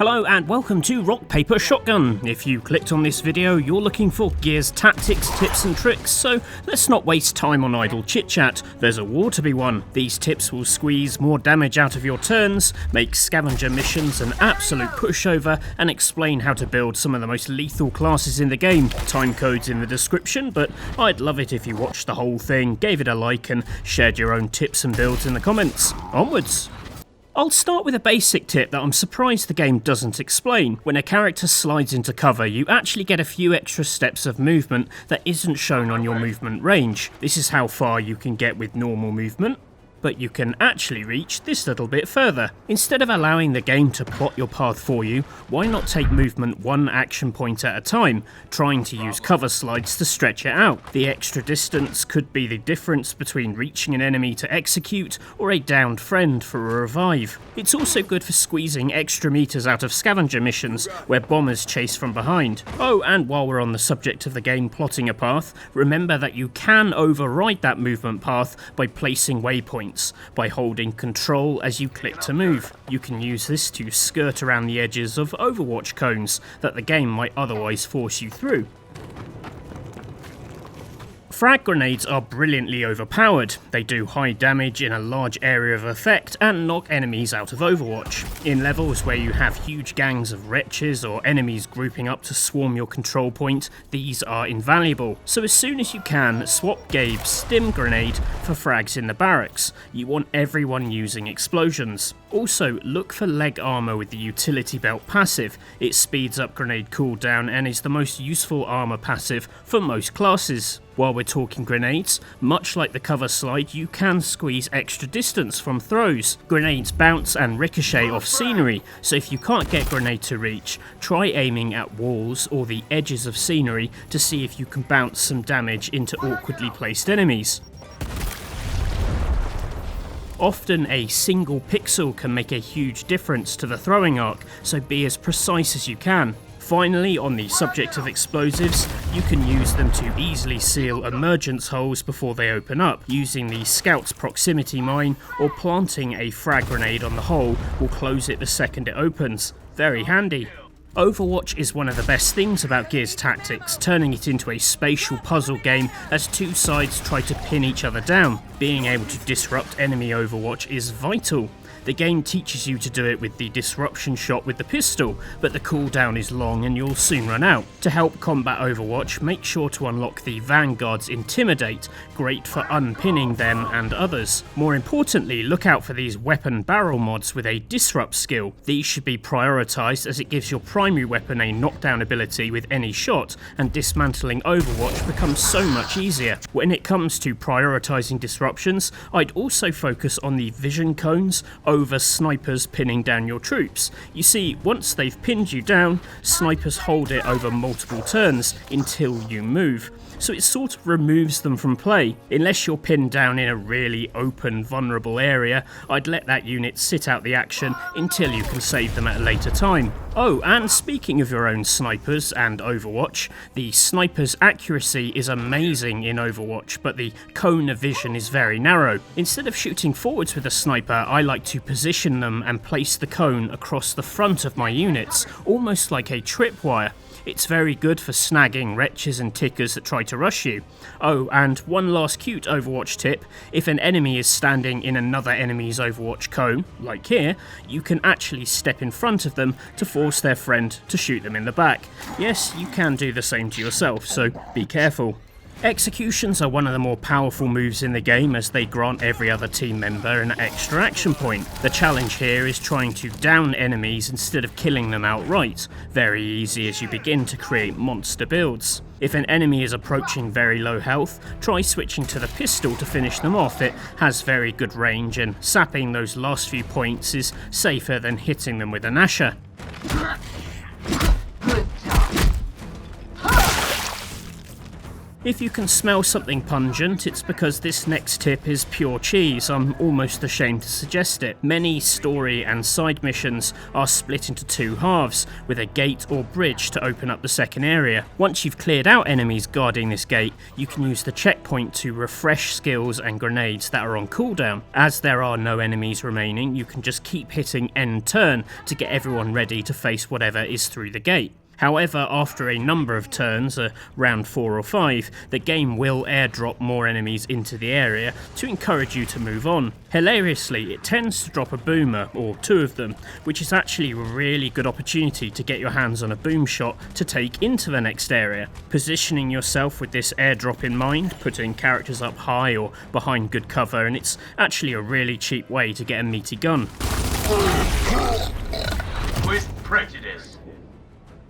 Hello and welcome to Rock Paper Shotgun. If you clicked on this video, you're looking for Gears tactics, tips and tricks, so let's not waste time on idle chit chat. There's a war to be won. These tips will squeeze more damage out of your turns, make scavenger missions an absolute pushover, and explain how to build some of the most lethal classes in the game. Time code's in the description, but I'd love it if you watched the whole thing, gave it a like and shared your own tips and builds in the comments. Onwards! I'll start with a basic tip that I'm surprised the game doesn't explain. When a character slides into cover, you actually get a few extra steps of movement that isn't shown on your movement range. This is how far you can get with normal movement, but you can actually reach this little bit further. Instead of allowing the game to plot your path for you, why not take movement one action point at a time, trying to use cover slides to stretch it out. The extra distance could be the difference between reaching an enemy to execute or a downed friend for a revive. It's also good for squeezing extra meters out of scavenger missions, where bombers chase from behind. Oh, and while we're on the subject of the game plotting a path, remember that you can override that movement path by placing waypoints. By holding control as you click to move. You can use this to skirt around the edges of overwatch cones that the game might otherwise force you through. Frag grenades are brilliantly overpowered. They do high damage in a large area of effect and knock enemies out of Overwatch. In levels where you have huge gangs of wretches or enemies grouping up to swarm your control point, these are invaluable. So as soon as you can, swap Gabe's stim grenade for frags in the barracks. You want everyone using explosions. Also, look for leg armor with the utility belt passive. It speeds up grenade cooldown and is the most useful armor passive for most classes. While we're talking grenades, much like the cover slide, you can squeeze extra distance from throws. Grenades bounce and ricochet off scenery, so if you can't get grenade to reach, try aiming at walls or the edges of scenery to see if you can bounce some damage into awkwardly placed enemies. Often a single pixel can make a huge difference to the throwing arc, so be as precise as you can. Finally, on the subject of explosives, you can use them to easily seal emergence holes before they open up. Using the scout's proximity mine or planting a frag grenade on the hole will close it the second it opens. Very handy. Overwatch is one of the best things about Gears Tactics, turning it into a spatial puzzle game as two sides try to pin each other down. Being able to disrupt enemy Overwatch is vital. The game teaches you to do it with the disruption shot with the pistol, but the cooldown is long and you'll soon run out. To help combat Overwatch, make sure to unlock the Vanguard's Intimidate, great for unpinning them and others. More importantly, look out for these weapon barrel mods with a disrupt skill. These should be prioritised as it gives your primary weapon a knockdown ability with any shot, and dismantling Overwatch becomes so much easier. When it comes to prioritising disruptions, I'd also focus on the vision cones over snipers pinning down your troops. You see, once they've pinned you down, snipers hold it over multiple turns until you move, so it sort of removes them from play. Unless you're pinned down in a really open, vulnerable area, I'd let that unit sit out the action until you can save them at a later time. Oh, and speaking of your own snipers and Overwatch, the sniper's accuracy is amazing in Overwatch, but the cone of vision is very narrow. Instead of shooting forwards with a sniper, I like to position them and place the cone across the front of my units, almost like a tripwire. It's very good for snagging wretches and tickers that try to rush you. Oh, and one last cute Overwatch tip: if an enemy is standing in another enemy's Overwatch cone, like here, you can actually step in front of them to force their friend to shoot them in the back. Yes, you can do the same to yourself, so be careful. Executions are one of the more powerful moves in the game as they grant every other team member an extra action point. The challenge here is trying to down enemies instead of killing them outright. Very easy as you begin to create monster builds. If an enemy is approaching very low health, try switching to the pistol to finish them off. It has very good range and sapping those last few points is safer than hitting them with an Asher. If you can smell something pungent, it's because this next tip is pure cheese. I'm almost ashamed to suggest it. Many story and side missions are split into two halves, with a gate or bridge to open up the second area. Once you've cleared out enemies guarding this gate, you can use the checkpoint to refresh skills and grenades that are on cooldown. As there are no enemies remaining, you can just keep hitting end turn to get everyone ready to face whatever is through the gate. However, after a number of turns, around 4 or 5, the game will airdrop more enemies into the area to encourage you to move on. Hilariously, it tends to drop a boomer, or 2 of them, which is actually a really good opportunity to get your hands on a boomshot to take into the next area. Positioning yourself with this airdrop in mind, putting characters up high or behind good cover, and it's actually a really cheap way to get a meaty gun. With prejudice.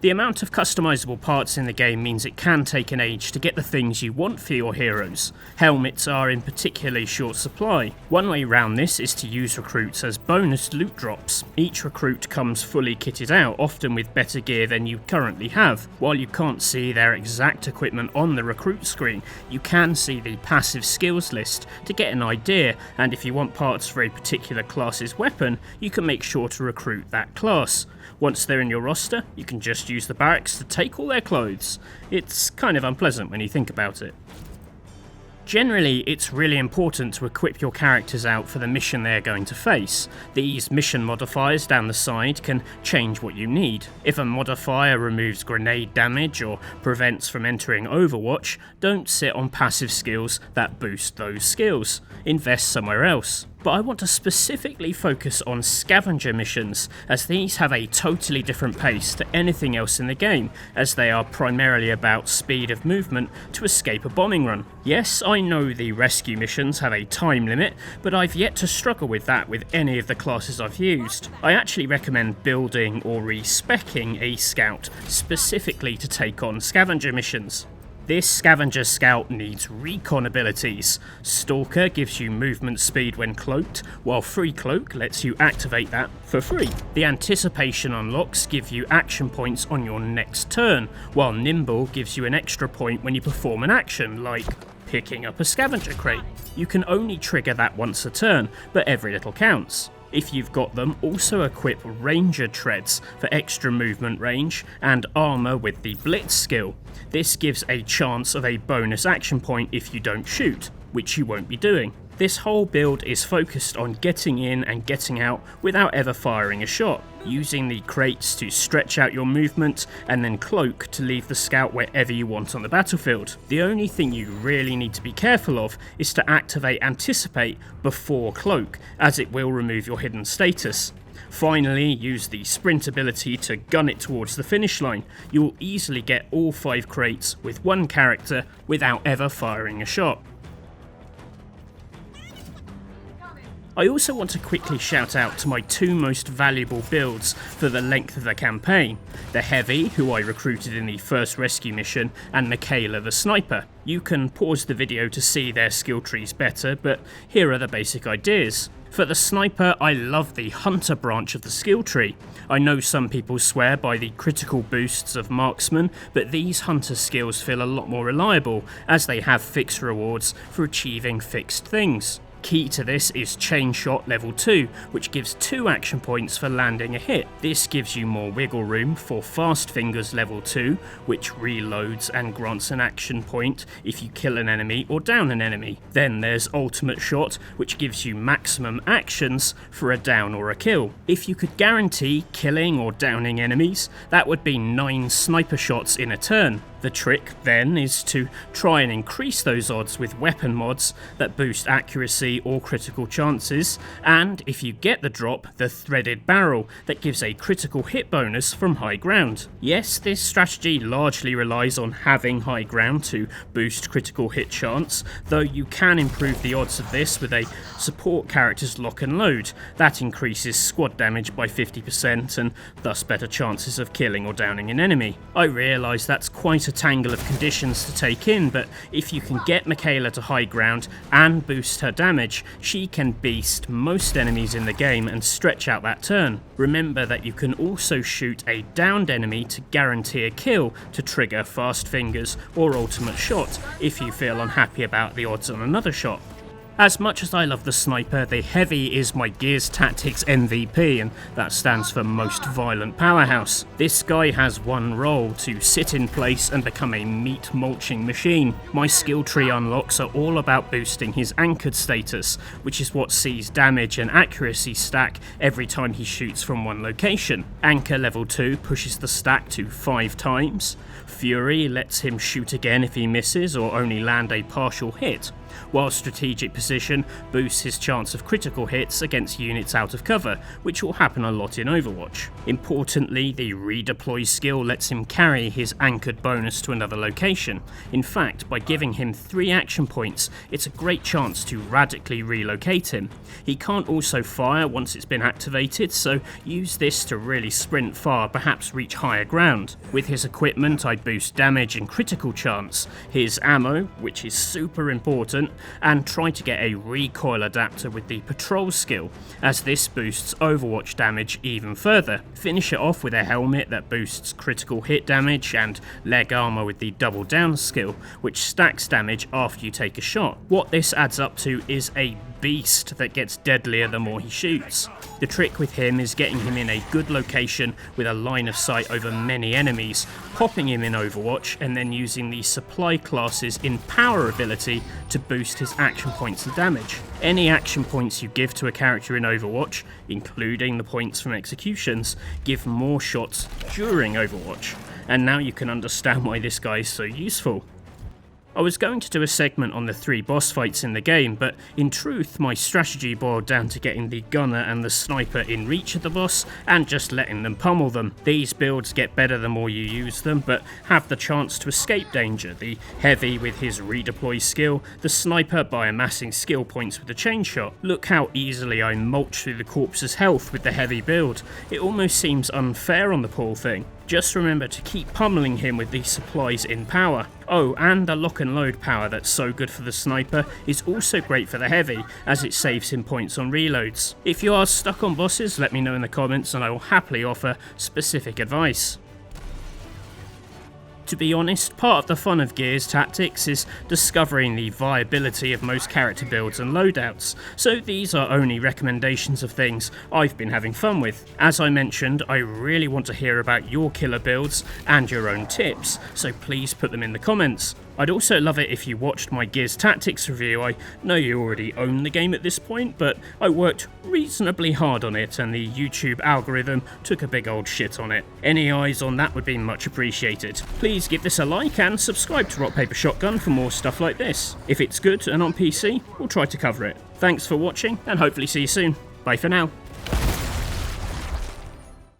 The amount of customizable parts in the game means it can take an age to get the things you want for your heroes. Helmets are in particularly short supply. One way round this is to use recruits as bonus loot drops. Each recruit comes fully kitted out, often with better gear than you currently have. While you can't see their exact equipment on the recruit screen, you can see the passive skills list to get an idea, and if you want parts for a particular class's weapon, you can make sure to recruit that class. Once they're in your roster, you can just use the barracks to take all their clothes. It's kind of unpleasant when you think about it. Generally, it's really important to equip your characters out for the mission they are going to face. These mission modifiers down the side can change what you need. If a modifier removes grenade damage or prevents from entering Overwatch, don't sit on passive skills that boost those skills. Invest somewhere else. But I want to specifically focus on scavenger missions, as these have a totally different pace to anything else in the game, as they are primarily about speed of movement to escape a bombing run. Yes, I know the rescue missions have a time limit, but I've yet to struggle with that with any of the classes I've used. I actually recommend building or respecking a scout specifically to take on scavenger missions. This Scavenger Scout needs recon abilities. Stalker gives you movement speed when cloaked, while Free Cloak lets you activate that for free. The Anticipation unlocks give you action points on your next turn, while Nimble gives you an extra point when you perform an action, like picking up a scavenger crate. You can only trigger that once a turn, but every little counts. If you've got them, also equip Ranger Treads for extra movement range and armor with the Blitz skill. This gives a chance of a bonus action point if you don't shoot, which you won't be doing. This whole build is focused on getting in and getting out without ever firing a shot, using the crates to stretch out your movement and then cloak to leave the scout wherever you want on the battlefield. The only thing you really need to be careful of is to activate Anticipate before cloak, as it will remove your hidden status. Finally, use the sprint ability to gun it towards the finish line. You'll easily get all 5 crates with one character without ever firing a shot. I also want to quickly shout out to my 2 most valuable builds for the length of the campaign. The Heavy, who I recruited in the first rescue mission, and Michaela the Sniper. You can pause the video to see their skill trees better, but here are the basic ideas. For the Sniper, I love the Hunter branch of the skill tree. I know some people swear by the critical boosts of Marksman, but these Hunter skills feel a lot more reliable, as they have fixed rewards for achieving fixed things. Key to this is Chain Shot level 2, which gives 2 action points for landing a hit. This gives you more wiggle room for Fast Fingers level 2, which reloads and grants an action point if you kill an enemy or down an enemy. Then there's Ultimate Shot, which gives you maximum actions for a down or a kill. If you could guarantee killing or downing enemies, that would be 9 sniper shots in a turn. The trick then is to try and increase those odds with weapon mods that boost accuracy or critical chances, and if you get the drop, the threaded barrel that gives a critical hit bonus from high ground. Yes, this strategy largely relies on having high ground to boost critical hit chance, though you can improve the odds of this with a support character's lock and load. That increases squad damage by 50% and thus better chances of killing or downing an enemy. I realise that's quite a a tangle of conditions to take in, but if you can get Mikaela to high ground and boost her damage, she can beast most enemies in the game and stretch out that turn. Remember that you can also shoot a downed enemy to guarantee a kill to trigger fast fingers or ultimate shot if you feel unhappy about the odds on another shot. As much as I love the sniper, the heavy is my Gears Tactics MVP, and that stands for Most Violent Powerhouse. This guy has one role: to sit in place and become a meat mulching machine. My skill tree unlocks are all about boosting his anchored status, which is what sees damage and accuracy stack every time he shoots from one location. Anchor level 2 pushes the stack to 5 times. Fury lets him shoot again if he misses or only land a partial hit, while Strategic Position boosts his chance of critical hits against units out of cover, which will happen a lot in Overwatch. Importantly, the redeploy skill lets him carry his anchored bonus to another location. In fact, by giving him 3 action points, it's a great chance to radically relocate him. He can't also fire once it's been activated, so use this to really sprint far, perhaps reach higher ground. With his equipment, I boost damage and critical chance, his ammo, which is super important, and try to get a recoil adapter with the patrol skill, as this boosts Overwatch damage even further. Finish it off with a helmet that boosts critical hit damage, and leg armor with the double down skill, which stacks damage after you take a shot. What this adds up to is a beast that gets deadlier the more he shoots. The trick with him is getting him in a good location with a line of sight over many enemies, popping him in Overwatch, and then using the supply classes in power ability to boost his action points and damage. Any action points you give to a character in Overwatch, including the points from executions, give more shots during Overwatch, and now you can understand why this guy is so useful. I was going to do a segment on the 3 boss fights in the game, but in truth my strategy boiled down to getting the gunner and the sniper in reach of the boss and just letting them pummel them. These builds get better the more you use them, but have the chance to escape danger: the heavy with his redeploy skill, the sniper by amassing skill points with the chain shot. Look how easily I mulch through the corpse's health with the heavy build. It almost seems unfair on the poor thing. Just remember to keep pummeling him with these supplies in power. Oh, and the lock and load power that's so good for the sniper is also great for the heavy, as it saves him points on reloads. If you are stuck on bosses, let me know in the comments and I will happily offer specific advice. To be honest, part of the fun of Gears Tactics is discovering the viability of most character builds and loadouts, so these are only recommendations of things I've been having fun with. As I mentioned, I really want to hear about your killer builds and your own tips, so please put them in the comments. I'd also love it if you watched my Gears Tactics review. I know you already own the game at this point, but I worked reasonably hard on it and the YouTube algorithm took a big old shit on it. Any eyes on that would be much appreciated. Please give this a like and subscribe to Rock Paper Shotgun for more stuff like this. If it's good and on PC, we'll try to cover it. Thanks for watching and hopefully see you soon. Bye for now.